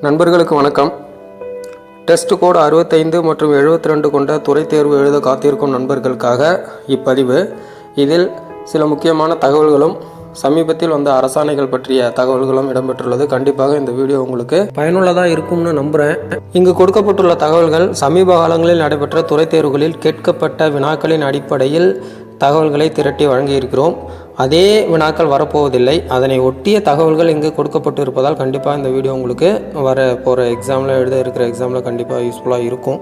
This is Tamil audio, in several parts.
நண்பர்களுக்கு வணக்கம். டெஸ்ட் கோட் 65 மற்றும் 72 கொண்ட துறை தேர்வு எழுத காத்திருக்கும் நண்பர்களுக்காக இப்பதிவு. இதில் சில முக்கியமான தகவல்களும் சமீபத்தில் வந்த அரசாணைகள் பற்றிய தகவல்களும் இடம்பெற்றுள்ளது. கண்டிப்பாக இந்த வீடியோ உங்களுக்கு பயனுள்ளதாக இருக்கும்னு நம்புகிறேன். இங்கு கொடுக்கப்பட்டுள்ள தகவல்கள் சமீப காலங்களில் நடைபெற்ற துறை தேர்வுகளில் கேட்கப்பட்ட வினாக்களின் அடிப்படையில் தகவல்களை திரட்டி வழங்கியிருக்கிறோம். அதே வினாக்கள் வரப்போவதில்லை. அதனை ஒட்டிய தகவல்கள் இங்கு கொடுக்கப்பட்டு இருப்பதால் கண்டிப்பாக இந்த வீடியோ உங்களுக்கு வர போகிற எக்ஸாமில் எழுத இருக்கிற எக்ஸாமில் கண்டிப்பாக யூஸ்ஃபுல்லாக இருக்கும்.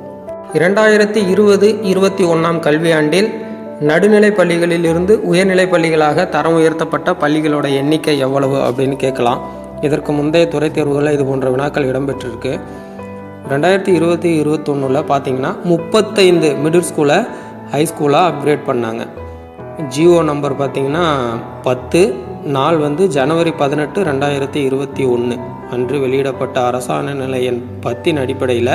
2020-21 கல்வியாண்டில் நடுநிலை பள்ளிகளில் இருந்து உயர்நிலை பள்ளிகளாக தரம் உயர்த்தப்பட்ட பள்ளிகளோட எண்ணிக்கை எவ்வளவு அப்படின்னு கேட்கலாம். இதற்கு முந்தைய துறை தேர்வுகளில் இது போன்ற வினாக்கள் இடம்பெற்றிருக்கு. 2020-21 பார்த்தீங்கன்னா 35 மிடில் ஸ்கூலை ஹை ஸ்கூலாக அப்கிரேட் பண்ணாங்க. ஜிஓ நம்பர் பார்த்திங்கன்னா 10 நாள் ஜனவரி 18, 2021 அன்று வெளியிடப்பட்ட அரசாணை நிலை எண் 10 அடிப்படையில்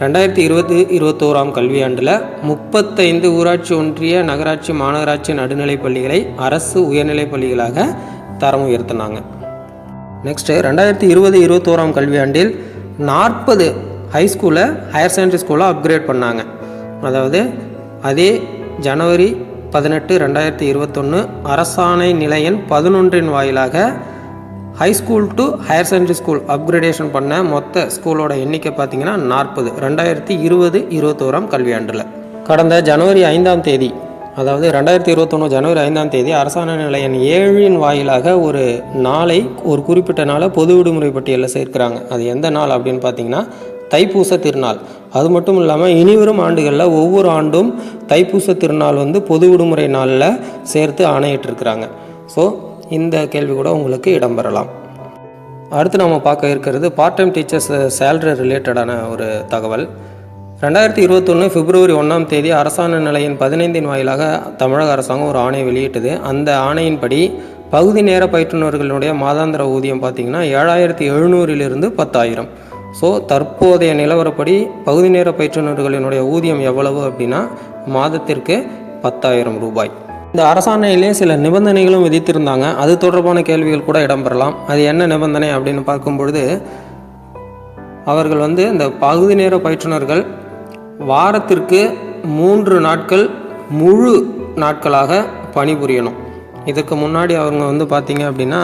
2020-21 கல்வியாண்டில் 35 ஊராட்சி ஒன்றிய நகராட்சி மாநகராட்சி நடுநிலைப் பள்ளிகளை அரசு உயர்நிலைப் பள்ளிகளாக தரம் உயர்த்தினாங்க. நெக்ஸ்ட்டு 2020-21 கல்வியாண்டில் 40 ஹை ஸ்கூலை ஹையர் செகண்டரி ஸ்கூலாக அப்கிரேட் பண்ணாங்க. அதாவது அதே ஜனவரி 18, 2021 அரசாணை நிலை எண் 11 வாயிலாக high school to higher secondary school upgradation பண்ண மொத்த ஸ்கூலோட எண்ணிக்கை பார்த்திங்கன்னா 40 2020-21 கல்வியாண்டில். கடந்த ஜனவரி 5ஆம் தேதி, அதாவது 2021 ஜனவரி 5ஆம் தேதி அரசாணை நிலை எண் 7 வாயிலாக ஒரு நாளை, ஒரு குறிப்பிட்ட நாளை பொது விடுமுறை பட்டியலில் சேர்க்கிறாங்க. அது எந்த நாள் அப்படின்னு பார்த்தீங்கன்னா தைப்பூச திருநாள். அது மட்டும் இல்லாமல் இனிவரும் ஆண்டுகளில் ஒவ்வொரு ஆண்டும் தைப்பூச திருநாள் பொது விடுமுறை நாளில் சேர்த்து ஆணையிட்டிருக்கிறாங்க. ஸோ இந்த கேள்வி கூட உங்களுக்கு இடம்பெறலாம். அடுத்து நம்ம பார்க்க இருக்கிறது பார்ட் டைம் டீச்சர்ஸ் சேலரி ரிலேட்டடான ஒரு தகவல். 2021 பிப்ரவரி 1ஆம் தேதி அரசாணை நிலையின் 15 வாயிலாக தமிழக அரசாங்கம் ஒரு ஆணை வெளியிட்டது. அந்த ஆணையின்படி பகுதி நேர பயிற்றுநர்களுடைய மாதாந்திர ஊதியம் பார்த்திங்கன்னா 7,700 10,000. ஸோ தற்போதைய நிலவரப்படி பகுதி நேர பயிற்றுநர்களினுடைய ஊதியம் எவ்வளவு அப்படின்னா மாதத்திற்கு 10,000 ரூபாய். இந்த அரசாணையிலே சில நிபந்தனைகளும் விதித்திருந்தாங்க. அது தொடர்பான கேள்விகள் கூட இடம்பெறலாம். அது என்ன நிபந்தனை அப்படின்னு பார்க்கும்பொழுது, அவர்கள் இந்த பகுதி நேர பயிற்றுநர்கள் வாரத்திற்கு 3 நாட்கள் முழு நாட்களாக பணிபுரியணும். இதுக்கு முன்னாடி அவங்க பார்த்தீங்க அப்படின்னா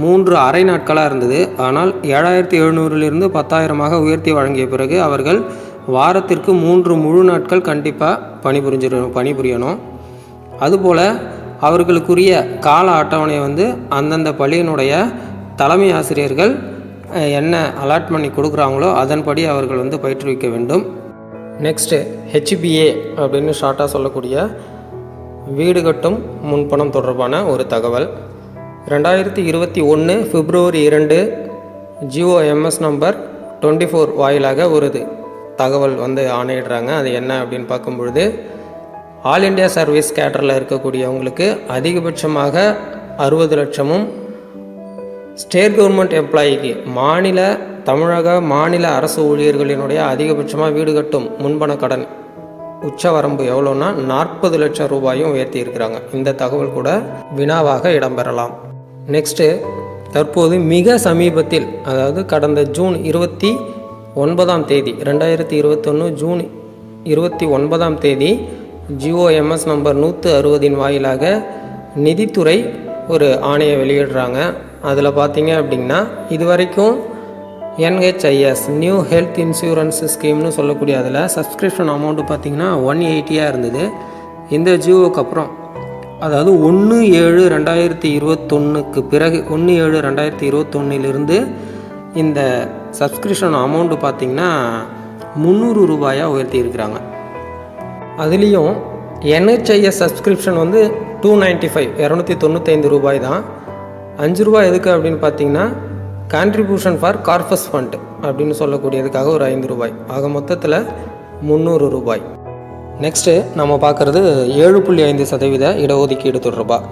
3 அரை நாட்களாக இருந்தது. ஆனால் 7,700 10,000 உயர்த்தி வழங்கிய பிறகு அவர்கள் வாரத்திற்கு 3 முழு நாட்கள் கண்டிப்பாக பணிபுரியணும். அதுபோல் அவர்களுக்குரிய கால அட்டவணையை அந்தந்த பள்ளியினுடைய தலைமை ஆசிரியர்கள் என்ன அலாட் பண்ணி கொடுக்குறாங்களோ அதன்படி அவர்கள் பயிற்றுவிக்க வேண்டும். நெக்ஸ்ட்டு HBA அப்படின்னு ஷார்ட்டாக சொல்லக்கூடிய வீடு கட்டும் முன்பணம் தொடர்பான ஒரு தகவல். 2021 பிப்ரவரி 2 GOMS நம்பர் 24 வாயிலாக ஒரு தகவல் ஆணையிடுறாங்க. அது என்ன அப்படின்னு பார்க்கும்பொழுது, ஆல் இண்டியா சர்வீஸ் கேடரில் இருக்கக்கூடியவங்களுக்கு அதிகபட்சமாக 60 லட்சமும், ஸ்டேட் கவர்மெண்ட் எம்ப்ளாயிக்கு தமிழக மாநில அரசு ஊழியர்களினுடைய அதிகபட்சமாக வீடு கட்டும் முன்பண கடன் உச்சவரம்பு எவ்வளோன்னா 40 லட்சம் ரூபாயும் உயர்த்தி இருக்கிறாங்க. இந்த தகவல் கூட வினாவாக இடம்பெறலாம். நெக்ஸ்ட்டு தற்போது மிக சமீபத்தில், அதாவது கடந்த ஜூன் 29ஆம் தேதி 2021 ஜூன் 29ஆம் தேதி GOMS நம்பர் 160 வாயிலாக நிதித்துறை ஒரு ஆணையை வெளியிடுறாங்க. அதில் பார்த்தீங்க அப்படின்னா இதுவரைக்கும் NHIS நியூ ஹெல்த் இன்சூரன்ஸ் ஸ்கீம்னு சொல்லக்கூடிய அதில் சப்ஸ்கிரிப்ஷன் அமௌண்ட்டு பார்த்திங்கன்னா 180 இருந்தது. இந்த ஜியோவுக்கு அப்புறம், அதாவது 1/7/2021 பிறகு 1/7/2021 இந்த சப்ஸ்கிரிப்ஷன் அமௌண்ட்டு பார்த்திங்கன்னா 300 ரூபாயாக உயர்த்தி இருக்கிறாங்க. அதுலேயும் NHIS சப்ஸ்கிரிப்ஷன் 295 ரூபாய் தான். 5 ரூபாய் எதுக்கு அப்படின்னு பார்த்தீங்கன்னா கான்ட்ரிபியூஷன் ஃபார் கார்பஸ் ஃபண்ட் அப்படின்னு சொல்லக்கூடியதுக்காக ஒரு 5 ரூபாய். ஆக மொத்தத்தில் 300 ரூபாய். நெக்ஸ்ட்டு நம்ம பார்க்குறது 7.5% இடஒதுக்கீடு தொடர்பாக.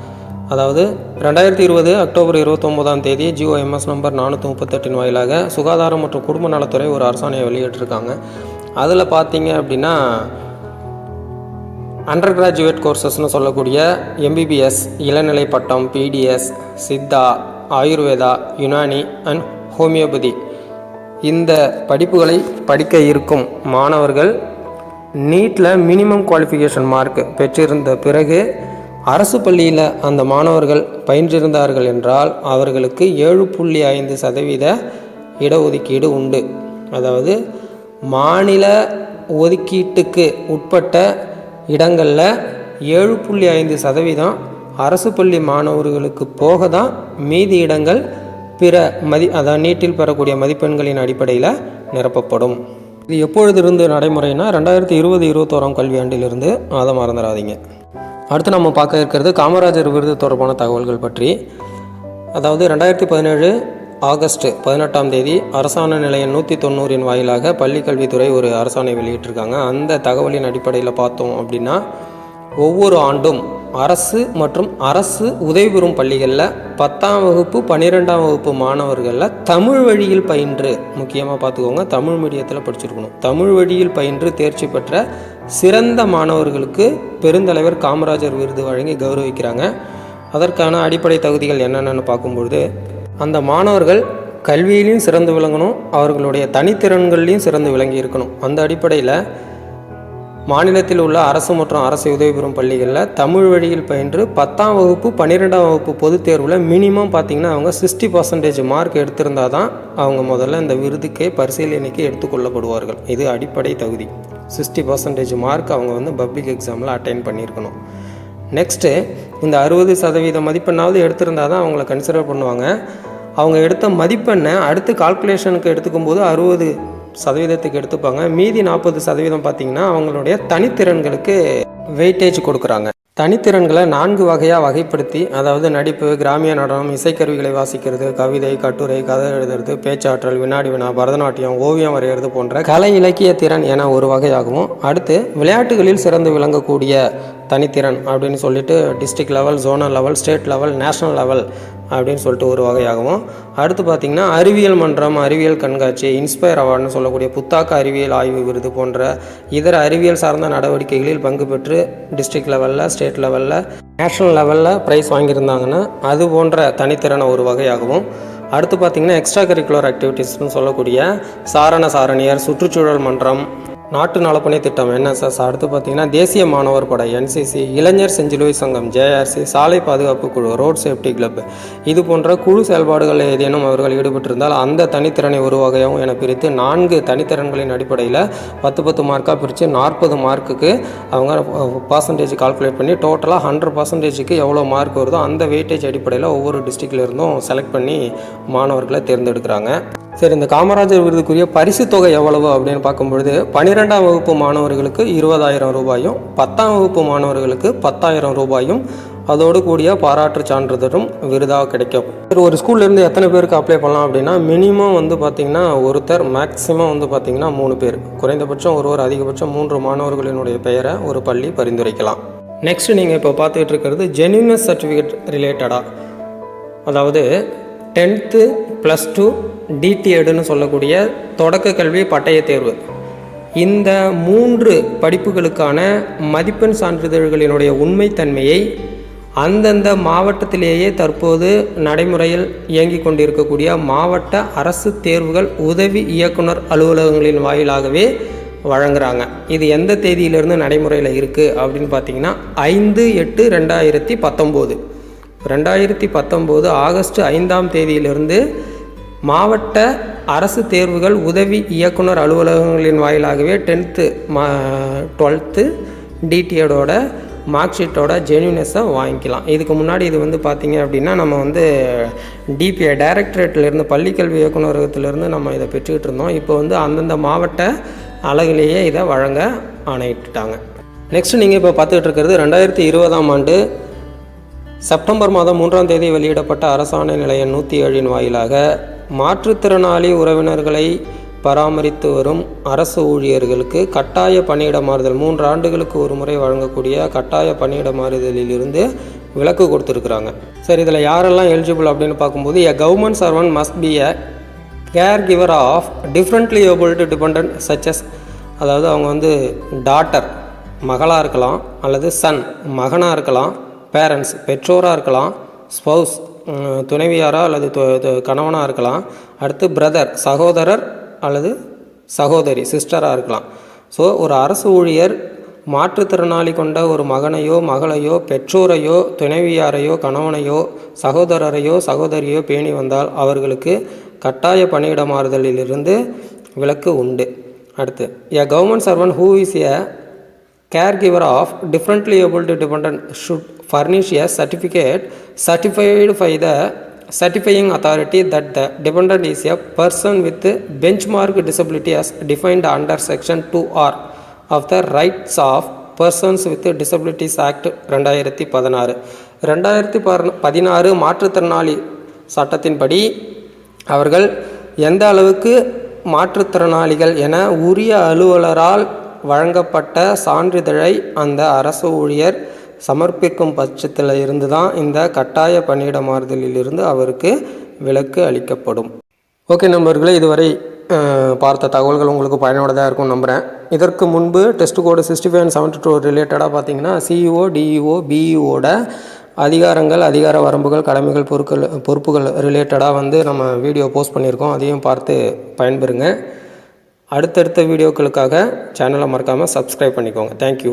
அதாவது 2020 அக்டோபர் 29ஆம் தேதி GOMS நம்பர் 438 வாயிலாக சுகாதாரம் மற்றும் குடும்ப நலத்துறை ஒரு அரசாணையை வெளியிட்டிருக்காங்க. அதில் பார்த்தீங்க அப்படின்னா அண்டர் கிராஜுவேட் கோர்சஸ்னு சொல்லக்கூடிய MBBS, இளநிலை பட்டம், PDS, Siddha, Ayurveda, Unani and homeopathy இந்த படிப்புகளை படிக்க இருக்கும் மாணவர்கள் நீட்டில் மினிமம் குவாலிஃபிகேஷன் மார்க் பெற்றிருந்த பிறகு அரசு பள்ளியில் அந்த மாணவர்கள் பயின்றிருந்தார்கள் என்றால் அவர்களுக்கு 7.5% இடஒதுக்கீடு உண்டு. அதாவது மாநில ஒதுக்கீட்டுக்கு உட்பட்ட இடங்களில் 7.5% அரசு பள்ளி மாணவர்களுக்கு போக தான் மீதி இடங்கள் பிற அதாவது நீட்டில் பெறக்கூடிய மதிப்பெண்களின் அடிப்படையில் நிரப்பப்படும். இது எப்பொழுதிருந்து நடைமுறைனா 2020-21 கல்வியாண்டிலிருந்து, அதை மறந்துடாதீங்க. அடுத்து நம்ம பார்க்க இருக்கிறது காமராஜர் விருது தொடர்பான தகவல்கள் பற்றி. அதாவது 2017 ஆகஸ்ட் 18 அரசாணை நிலையம் 190 வாயிலாக பள்ளிக்கல்வித்துறை ஒரு அரசாணை வெளியிட்டிருக்காங்க. அந்த தகவலின் அடிப்படையில் பார்த்தோம் அப்படின்னா, ஒவ்வொரு ஆண்டும் அரசு மற்றும் அரசு உதவி பெறும் பள்ளிகளில் 10ஆம் வகுப்பு 12ஆம் வகுப்பு மாணவர்களில் தமிழ் வழியில் பயின்று, முக்கியமாக பார்த்துக்கோங்க, தமிழ் மீடியத்தில் படிச்சிருக்கணும், தமிழ் வழியில் பயின்று தேர்ச்சி பெற்ற சிறந்த மாணவர்களுக்கு பெருந்தலைவர் காமராஜர் விருது வழங்கி கௌரவிக்கிறாங்க. அதற்கான அடிப்படை தகுதிகள் என்னென்னு பார்க்கும்பொழுது, அந்த மாணவர்கள் கல்வியிலையும் சிறந்து விளங்கணும், அவர்களுடைய தனித்திறன்கள்லையும் சிறந்து விளங்கி இருக்கணும். அந்த அடிப்படையில் மாநிலத்தில் உள்ள அரசு மற்றும் அரசு உதவி பெறும் பள்ளிகளில் தமிழ் வழியில் பயின்று 10ஆம் வகுப்பு 12ஆம் வகுப்பு பொதுத் தேர்வில் மினிமம் பார்த்திங்கன்னா அவங்க 60% மார்க் எடுத்திருந்தால் தான் அவங்க முதல்ல இந்த விருதுக்கே பரிசீலனைக்கு எடுத்துக்கொள்ளப்படுவார்கள். இது அடிப்படை தகுதி. 60% மார்க் அவங்க வந்து பப்ளிக் எக்ஸாமில் அட்டைன் பண்ணியிருக்கணும். நெக்ஸ்ட்டு இந்த 60% மதிப்பெண்ணாவது எடுத்திருந்தால் தான் அவங்கள கன்சிடர் பண்ணுவாங்க. அவங்க எடுத்த மதிப்பெண்ணை அடுத்து கால்குலேஷனுக்கு எடுத்துக்கும் போது 60% எடுத்துப்பாங்க. மீதி 40% பார்த்திங்கன்னா அவங்களுடைய தனித்திறன்களுக்கு வெயிட்டேஜ் கொடுக்குறாங்க. தனித்திறன்களை 4 வகையாக வகைப்படுத்தி, அதாவது நடிப்பு, கிராமிய நடனம், இசைக்கருவிகளை வாசிக்கிறது, கவிதை, கட்டுரை, கதை எழுதுறது, பேச்சாற்றல், வினாடி வினா, பரதநாட்டியம், ஓவியம் வரைகிறது போன்ற கலை இலக்கிய திறன் என ஒரு வகையாகவும், அடுத்து விளையாட்டுகளில் சிறந்து விளங்கக்கூடிய தனித்திறன் அப்படின்னு சொல்லிட்டு district level, zonal level, state level, national level அப்படின்னு சொல்லிட்டு ஒரு வகையாகவும், அடுத்து பார்த்திங்கன்னா அறிவியல் மன்றம், அறிவியல் கண்காட்சி, இன்ஸ்பயர் அவார்டுன்னு சொல்லக்கூடிய புத்தாக்க அறிவியல் ஆய்வு விருது போன்ற இதர அறிவியல் சார்ந்த நடவடிக்கைகளில் பங்கு பெற்று டிஸ்ட்ரிக்ட் லெவலில், ஸ்டேட் லெவலில், நேஷனல் லெவலில் ப்ரைஸ் வாங்கியிருந்தாங்கன்னா அது போன்ற தனித்திறனை ஒரு வகையாகவும், அடுத்து பார்த்திங்கன்னா எக்ஸ்ட்ரா கரிக்குலர் ஆக்டிவிட்டீஸ்னு சொல்லக்கூடிய சாரண சாரணியர், சுற்றுச்சூழல் மன்றம், நாட்டு நலப்பணி திட்டம் NSS, அடுத்து பார்த்திங்கன்னா தேசிய மாணவர் படை NCC, இளைஞர் செஞ்சிலுவை சங்கம் JRC, சாலை பாதுகாப்பு குழு ரோட் சேஃப்டி கிளப், இது போன்ற குழு செயல்பாடுகள் ஏதேனும் அவர்கள் ஈடுபட்டிருந்தால் அந்த தனித்திறனை ஒரு வகையாகவும் என பிரித்து 4 தனித்திறன்களின் அடிப்படையில் 10 மார்க்காக பிரித்து 40 மார்க்குக்கு அவங்க பர்சன்டேஜ் கால்குலேட் பண்ணி டோட்டலாக 100%க்கு எவ்வளோ மார்க் வருதோ அந்த வெயிட்டேஜ் அடிப்படையில் ஒவ்வொரு டிஸ்ட்ரிக்ட்லேருந்தும் செலக்ட் பண்ணி மாணவர்களை தேர்ந்தெடுக்கிறாங்க. சரி, இந்த காமராஜர் விருதுக்குரிய பரிசு தொகை எவ்வளவு அப்படின்னு பார்க்கும்பொழுது 12ஆம் வகுப்பு மாணவர்களுக்கு 20,000 ரூபாயும், 10ஆம் வகுப்பு மாணவர்களுக்கு 10,000 ரூபாயும், அதோடு கூடிய பாராட்டு சான்றிதழும் விருதாக கிடைக்கும். ஒரு ஸ்கூல்லேருந்து எத்தனை பேருக்கு அப்ளை பண்ணலாம் அப்படின்னா, மினிமம் வந்து பார்த்திங்கன்னா ஒருத்தர், மேக்ஸிமம் வந்து பார்த்திங்கன்னா 3 பேர், குறைந்தபட்சம் ஒருவர், அதிகபட்சம் 3 மாணவர்களினுடைய பெயரை ஒரு பள்ளி பரிந்துரைக்கலாம். நெக்ஸ்ட் நீங்கள் இப்போ பார்த்துக்கிட்டு இருக்கிறது ஜென்யூனஸ் சர்டிஃபிகேட் ரிலேட்டடாக, அதாவது 10th +2 DTEDன்னு சொல்லக்கூடிய தொடக்க கல்வி பட்டய தேர்வு, இந்த 3 படிப்புகளுக்கான மதிப்பெண் சான்றிதழ்களினுடைய உண்மைத்தன்மையை அந்தந்த மாவட்டத்திலேயே தற்போது நடைமுறையில் இயங்கி கொண்டிருக்கக்கூடிய மாவட்ட அரசு தேர்வுகள் உதவி இயக்குனர் அலுவலகங்களின் வாயிலாகவே வழங்குகிறாங்க. இது எந்த தேதியிலிருந்து நடைமுறையில் இருக்குது அப்படின்னு பார்த்தீங்கன்னா 5/8/2019 2019 ஆகஸ்ட் 5ஆம் தேதியிலிருந்து மாவட்ட அரசு தேர்வுகள் உதவி இயக்குனர் அலுவலகங்களின் வாயிலாகவே 10th 12th DTEDோட மார்க் ஷீட்டோட ஜென்யூனஸை வாங்கிக்கலாம். இதுக்கு முன்னாடி இது வந்து பார்த்திங்க அப்படின்னா நம்ம வந்து DPI டைரக்டரேட்லேருந்து, பள்ளிக்கல்வி இயக்குநரகத்திலேருந்து நம்ம இதை பெற்றுக்கிட்டு இருந்தோம். இப்போ வந்து அந்தந்த மாவட்ட அளவிலேயே இதை வழங்க ஆணையிட்டுட்டாங்க. நெக்ஸ்ட் நீங்கள் இப்போ பார்த்துக்கிட்டு இருக்கிறது 2020ஆம் ஆண்டு செப்டம்பர் மாதம் 3ஆம் தேதி வெளியிடப்பட்ட அரசாணை நிலையம் 107 வாயிலாக மாற்றுத்திறனாளி உறவினர்களை பராமரித்து வரும் அரசு ஊழியர்களுக்கு கட்டாய பணியிட மாறுதல் 3 ஆண்டுகளுக்கு ஒரு முறை வழங்கக்கூடிய கட்டாய பணியிட மாறுதலில் இருந்து விலக்கு கொடுத்துருக்குறாங்க. சரி, இதில் யாரெல்லாம் எலிஜிபிள் அப்படின்னு பார்க்கும்போது, a government servant must be a caregiver of differently abled dependent such as, அதாவது அவங்க வந்து டாட்டர் மகளாக இருக்கலாம், அல்லது சன் மகனாக இருக்கலாம், பேரண்ட்ஸ் பெற்றோராக இருக்கலாம், ஸ்பௌஸ் துணைவியாராக அல்லது கணவனாக இருக்கலாம், அடுத்து பிரதர் சகோதரர் அல்லது சகோதரி சிஸ்டராக இருக்கலாம். ஸோ ஒரு அரசு ஊழியர் மாற்றுத்திறனாளி கொண்ட ஒரு மகனையோ மகளையோ பெற்றோரையோ துணைவியாரையோ கணவனையோ சகோதரரையோ சகோதரியோ பேணி வந்தால் அவர்களுக்கு கட்டாய பணியிட மாறுதலிலிருந்து விலக்கு உண்டு. அடுத்து, எ government servant who is a caregiver of differently abled dependent should furnish a certificate certified by the certifying authority that the dependent is a person with benchmark disability as defined under section 2R of the Rights of Persons with Disabilities Act 2016. 2016 மாற்றுத்திறனாளி சட்டத்தின்படி அவர்கள் எந்த அளவுக்கு மாற்றுத்திறனாளிகள் என உரிய அலுவலரால் வழங்கப்பட்ட சான்றிதழை அந்த அரசு ஊழியர் சமர்ப்பிக்கும் பட்சத்தில் இருந்து தான் இந்த கட்டாய பணியிட மாறுதலிலிருந்து அவருக்கு விலக்கு அளிக்கப்படும். ஓகே நண்பர்களே, இதுவரை பார்த்த தகவல்கள் உங்களுக்கு பயனுள்ளதாக இருக்கும் நம்புகிறேன். இதற்கு முன்பு டெஸ்ட் கோடு 65 and 72 ரிலேட்டடாக பார்த்தீங்கன்னா சிஇஓ டிஇஓ பிஇஓட அதிகாரங்கள், அதிகார வரம்புகள், கடமைகள், பொறுப்புகள் ரிலேட்டடாக நம்ம வீடியோ போஸ்ட் பண்ணியிருக்கோம். அதையும் பார்த்து பயன்பெறுங்க. அடுத்தடுத்த வீடியோக்களுக்காக சேனலை மறக்காமல் சப்ஸ்கிரைப் பண்ணிக்கோங்க. தேங்க்யூ.